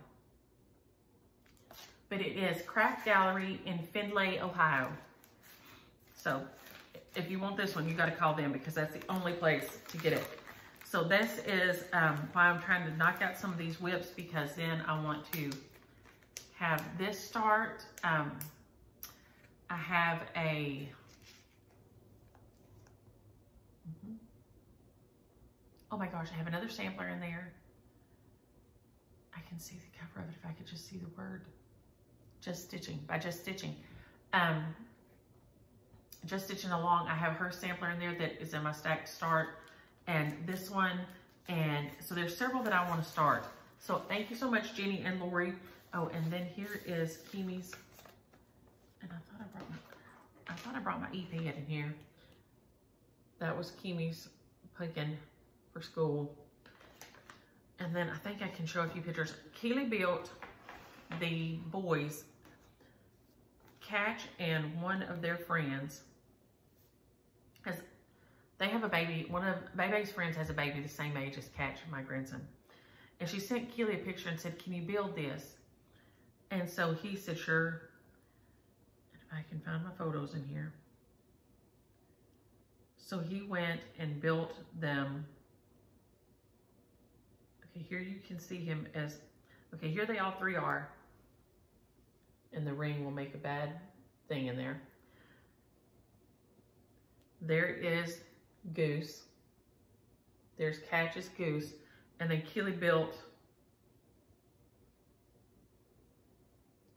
But it is Craft Gallery in Findlay, Ohio. So if you want this one, you got to call them, because that's the only place to get it. So this is why I'm trying to knock out some of these WIPs, because then I want to have this start. I have a, oh my gosh, I have another sampler in there. I can see the cover of it if I could just see the word. Just Stitching, by Just Stitching. Just Stitching Along, I have her sampler in there that is in my stack to start, and this one, and so there's several that I want to start. So thank you so much, Jenny and Lori. Oh, and then here is Kimmy's, and I thought I brought my e-pad in here. That was Kimmy's pumpkin for school. And then I think I can show a few pictures. Keely built the boys, Catch and one of their friends, as they have a baby. One of Bebe's friends has a baby the same age as Catch, my grandson. And she sent Keely a picture and said, can you build this? And so he said, sure. And if I can find my photos in here. So he went and built them. Okay, here you can see him as, okay, here they all three are. And the ring will make a bad thing in there. There is Goose. There's Catch's Goose. And then Keely built,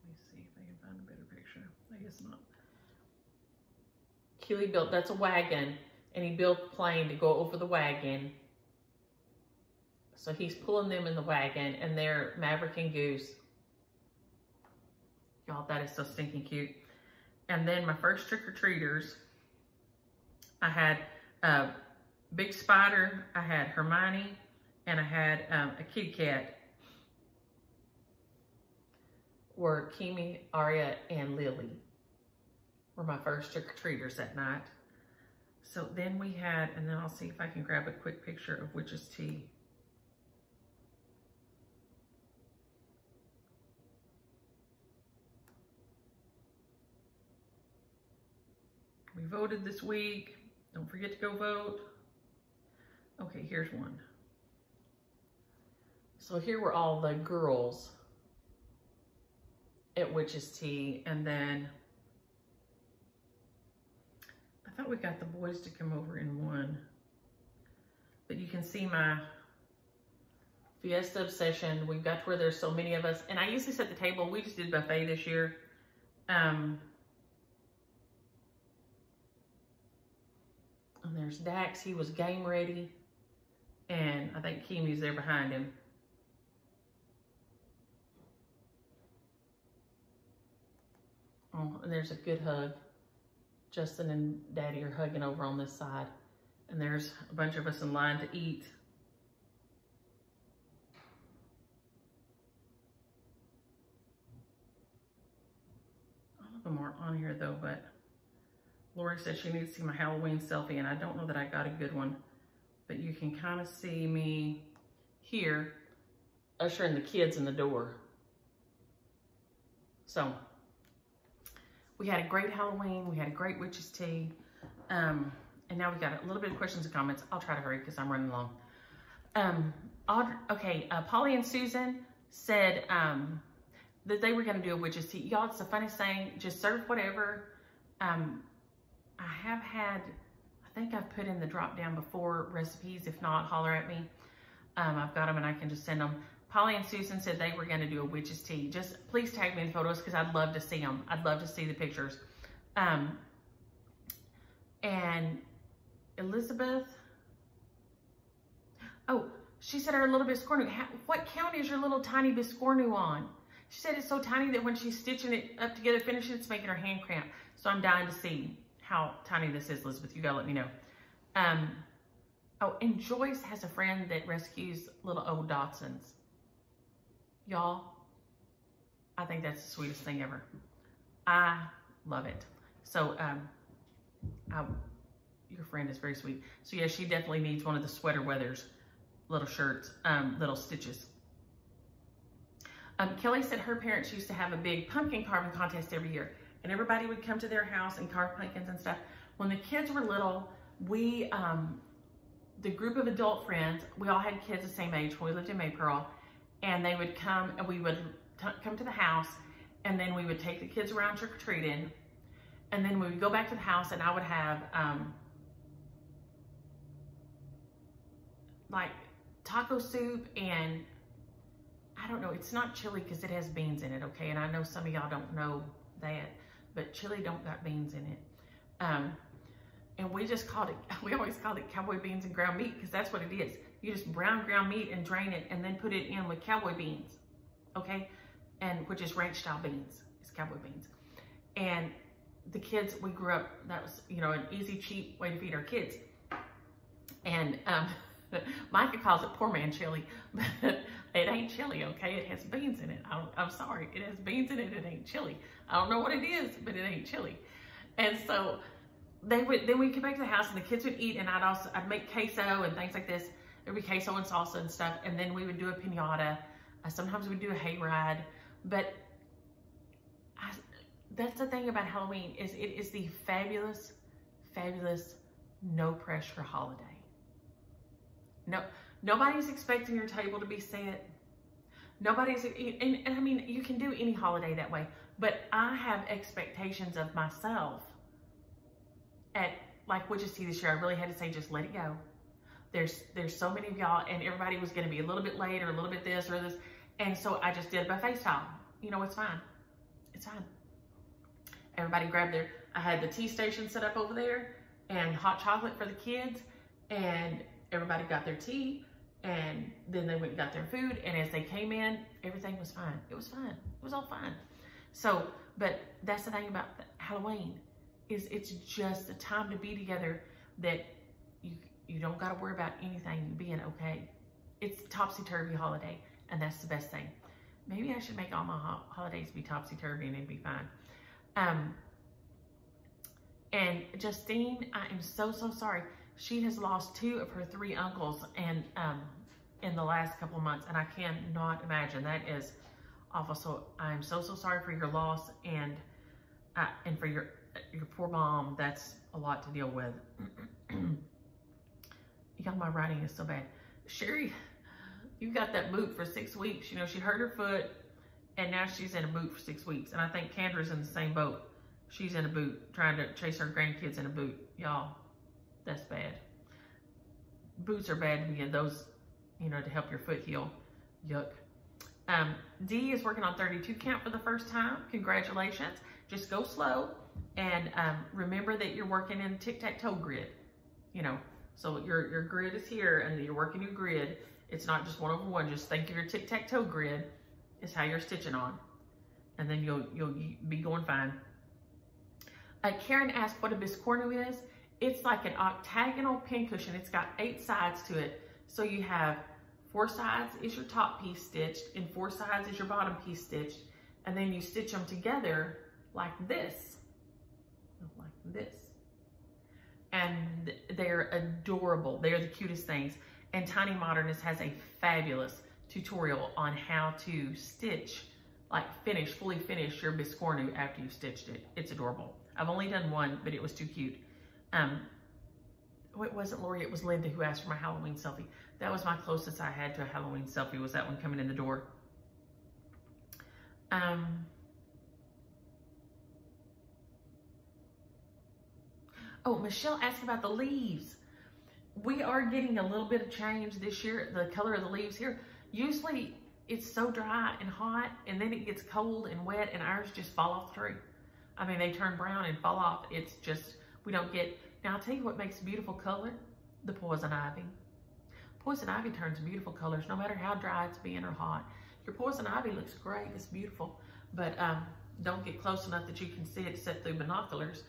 let me see if I can find a better picture. I guess not. Keely built, that's a wagon. And he built a plane to go over the wagon. So he's pulling them in the wagon, and they're Maverick and Goose. Y'all, that is so stinking cute. And then my first trick-or-treaters, I had a Big Spider, I had Hermione, and I had a kitty cat. Were Kimmy, Aria, and Lily were my first trick-or-treaters that night. So then we had, and then I'll see if I can grab a quick picture of Witch's Tea. We voted this week. Don't forget to go vote. Okay, here's one. So here were all the girls at Witch's Tea, and then I thought we got the boys to come over in one. But you can see my Fiesta Obsession. We've got to where there's so many of us. And I usually set the table. We just did buffet this year. And there's Dax. He was game ready. And I think Kimmy's there behind him. Oh, and there's a good hug. Justin and Daddy are hugging over on this side. And there's a bunch of us in line to eat. All of them aren't on here though, but Lori said she needs to see my Halloween selfie, and I don't know that I got a good one, but you can kind of see me here ushering the kids in the door. So we had a great Halloween. We had a great witch's tea. And now we got a little bit of questions and comments. I'll try to hurry because I'm running long. Polly and Susan said that they were going to do a witch's tea. Y'all, it's the funniest thing. Just serve whatever. I have had, I think I've put in the drop down before recipes. If not, holler at me. I've got them and I can just send them. Polly and Susan said they were going to do a witch's tea. Just please tag me in photos because I'd love to see them. I'd love to see the pictures. And Elizabeth, oh, she said her little biscornu. What count is your little tiny biscornu on? She said it's so tiny that when she's stitching it up together, finishing, it's making her hand cramp. So I'm dying to see how tiny this is, Elizabeth. You gotta let me know. Oh, and Joyce has a friend that rescues little old Dachshunds. Y'all, I think that's the sweetest thing ever. I love it. So, your friend is very sweet. So yeah, she definitely needs one of the sweater weathers, little shirts, little stitches. Kelly said her parents used to have a big pumpkin carving contest every year, and everybody would come to their house and carve pumpkins and stuff. When the kids were little, we, the group of adult friends, we all had kids the same age when we lived in Maypearl, and they would come and we would come to the house, and then we would take the kids around trick-or-treating, and then we would go back to the house, and I would have like taco soup, and I don't know, it's not chili because it has beans in it, okay? And I know some of y'all don't know that, but chili don't got beans in it. And we just called it, we always called it cowboy beans and ground meat because that's what it is. You just brown ground meat and drain it and then put it in with cowboy beans, okay? And which is ranch style beans, it's cowboy beans. And the kids, we grew up, that was, you know, an easy, cheap way to feed our kids. And Micah calls it poor man chili, but it ain't chili, okay? It has beans in it. I'm sorry, it has beans in it, it ain't chili. I don't know what it is, but it ain't chili. And so then we'd come back to the house and the kids would eat, and I'd make queso and things like this. There'd be queso and salsa and stuff, and then we would do a piñata. Sometimes we'd do a hayride, but that's the thing about Halloween is it is the fabulous, fabulous, no pressure holiday. No, nobody's expecting your table to be set. Nobody's, and I mean, you can do any holiday that way, but I have expectations of myself at, like Witch's Tea this year. I really had to say, just let it go. There's so many of y'all, and everybody was going to be a little bit late or a little bit this or this, and so I just did it buffet style. You know, it's fine. It's fine. Everybody grabbed their, I had the tea station set up over there and hot chocolate for the kids, and everybody got their tea, and then they went and got their food, and as they came in, everything was fine. It was fine. It was all fine. So, but that's the thing about Halloween, is it's just a time to be together that you don't got to worry about anything being okay. It's topsy-turvy holiday, and that's the best thing. Maybe I should make all my holidays be topsy-turvy and it'd be fine. And Justine, I am so, so sorry. She has lost 2 of her 3 uncles and in the last couple of months, and I cannot imagine. That is awful. So I'm so, so sorry for your loss and for your poor mom. That's a lot to deal with. Y'all, my writing is so bad. Sherry, you got that boot for 6 weeks. You know, she hurt her foot, and now she's in a boot for 6 weeks. And I think Kendra's in the same boat. She's in a boot, trying to chase her grandkids in a boot. Y'all, that's bad. Boots are bad to be in those, you know, to help your foot heal. Yuck. Dee is working on 32 count for the first time. Congratulations. Just go slow. And remember that you're working in tic-tac-toe grid. You know, so your grid is here, and you're working your grid. It's not just 1/1. Just think of your tic-tac-toe grid is how you're stitching on. And then you'll be going fine. Karen asked what a biscornu is. It's like an octagonal pincushion. It's got 8 sides to it. So you have 4 sides is your top piece stitched, and 4 sides is your bottom piece stitched. And then you stitch them together like this. Like this. and they're adorable. They're the cutest things. And Tiny Modernist has a fabulous tutorial on how to stitch, like fully finish your biscornu after you've stitched it. It's adorable. I've only done one, but it was too cute. It wasn't Lori, it was Linda who asked for my Halloween selfie. That was my closest I had to a Halloween selfie, was that one coming in the door. Oh, Michelle asked about the leaves. We are getting a little bit of change this year, the color of the leaves here. Usually it's so dry and hot, and then it gets cold and wet, and ours just fall off the tree. I mean, they turn brown and fall off. It's just, we don't get, now I'll tell you what makes beautiful color, the poison ivy. Poison ivy turns beautiful colors, no matter how dry it's being or hot. Your poison ivy looks great, it's beautiful, but don't get close enough that you can see it except through binoculars.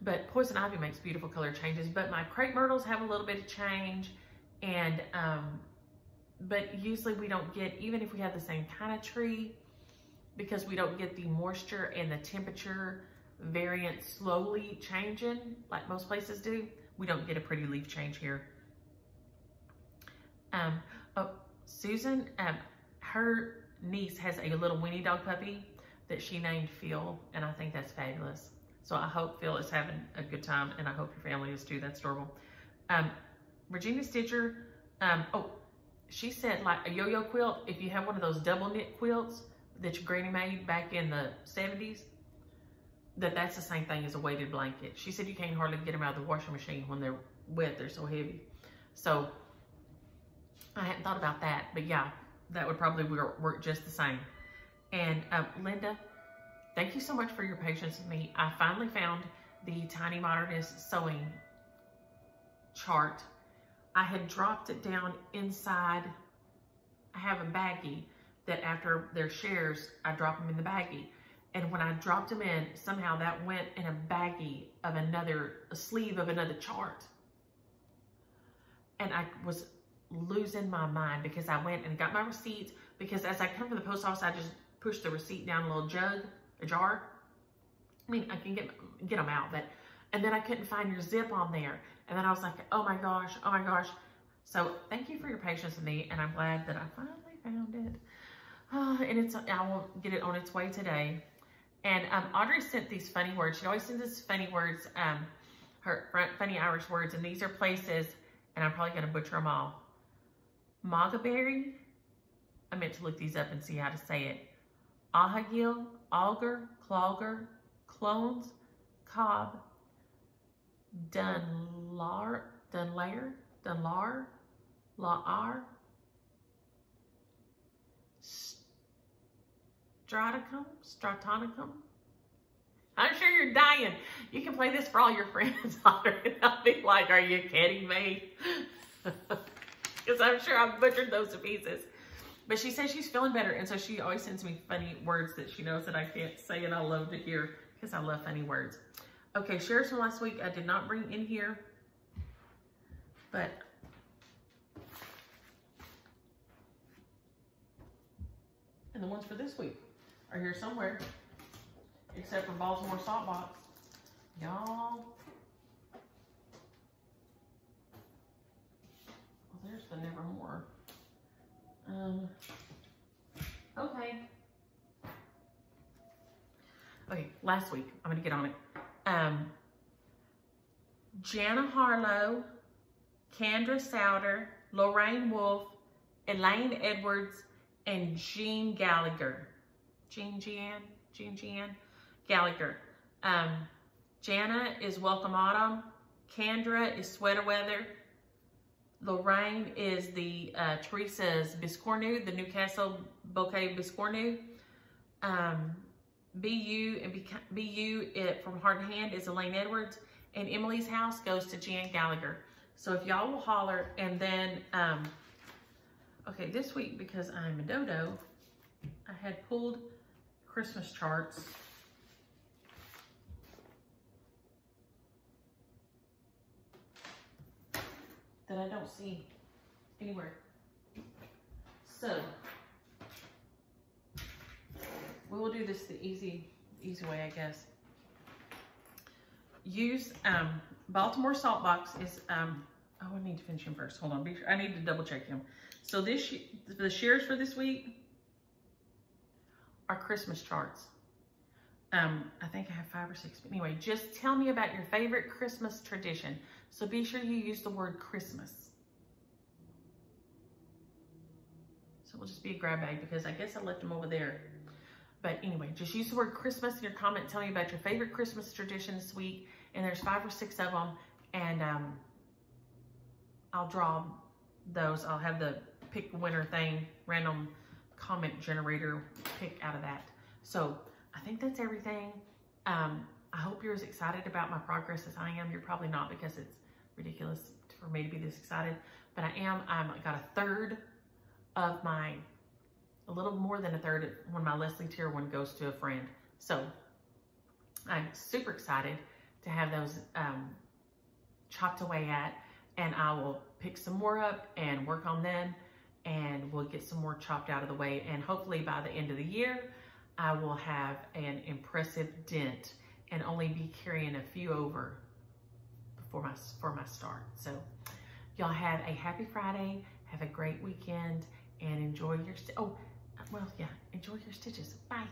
But poison ivy makes beautiful color changes, but my crepe myrtles have a little bit of change, and but usually we don't get, even if we have the same kind of tree, because we don't get the moisture and the temperature variant slowly changing like most places do, we don't get a pretty leaf change here. Oh, Susan, her niece has a little weenie dog puppy that she named Phil, and I think that's fabulous. So I hope Phil is having a good time, and I hope your family is too. That's adorable. Virginia Stitcher, oh, she said like a yo-yo quilt, if you have one of those double knit quilts that your granny made back in the 70s, that's the same thing as a weighted blanket. She said you can't hardly get them out of the washing machine when they're wet, they're so heavy. So I hadn't thought about that, but yeah, that would probably work just the same. And Linda, thank you so much for your patience with me. I finally found the Tiny Modernist sewing chart. I had dropped it down inside. I have a baggie that after their shares, I drop them in the baggie. And when I dropped them in, somehow that went in a baggie of a sleeve of another chart. And I was losing my mind because I went and got my receipts, because as I come from the post office, I just push the receipt down a little jar. I mean, I can get them out, but, and then I couldn't find your zip on there. And then I was like, oh my gosh. So thank you for your patience with me, and I'm glad that I finally found it. And I will get it on its way today. And Audrey sent these funny words. She always sends us funny words, her funny Irish words, and these are places, and I'm probably gonna butcher them all. Moggaberry, I meant to look these up and see how to say it. Ahagil, Auger, Clogger, Clones, Cobb, Dunlar, Laar, Stratonicum. I'm sure you're dying. You can play this for all your friends. I'll be like, are you kidding me? Because I'm sure I've butchered those to pieces. But she says she's feeling better, and so she always sends me funny words that she knows that I can't say, and I love to hear because I love funny words. Okay, shares from last week I did not bring in here, but and the ones for this week are here somewhere, except for Baltimore Saltbox. Y'all, well, there's the Nevermore. Okay, last week, I'm gonna get on it. Jana Harlow, Kendra Souter, Lorraine Wolf, Elaine Edwards, and Jean Gallagher. Jean Gallagher. Jana is Welcome Autumn. Kendra is Sweater Weather. Lorraine is the Teresa's Biscornu, the Newcastle Bouquet Biscornu. BU from Heart and Hand is Elaine Edwards, and Emily's House goes to Jan Gallagher. So if y'all will holler, and then, okay, this week, because I'm a dodo, I had pulled Christmas charts. That I don't see anywhere. So we will do this the easy way, I guess. use Baltimore Saltbox is, oh, I need to finish him first. Hold on, I need to double check him. So the shares for this week are Christmas charts. I think I have 5 or 6, but anyway, just tell me about your favorite Christmas tradition. So be sure you use the word Christmas. So it'll just be a grab bag because I guess I left them over there. But anyway, just use the word Christmas in your comment. Tell me about your favorite Christmas tradition this week. And there's 5 or 6 of them. And I'll draw those. I'll have the pick winner thing, random comment generator pick out of that. So I think that's everything. I hope you're as excited about my progress as I am. You're probably not because it's ridiculous for me to be this excited. But I am. I've got a third of my, a little more than a third when my Leslie tier one goes to a friend. So I'm super excited to have those chopped away at, and I will pick some more up and work on them, and we'll get some more chopped out of the way. And hopefully by the end of the year, I will have an impressive dent and only be carrying a few over for my start. So y'all have a happy Friday, have a great weekend, and enjoy your, enjoy your stitches. Bye.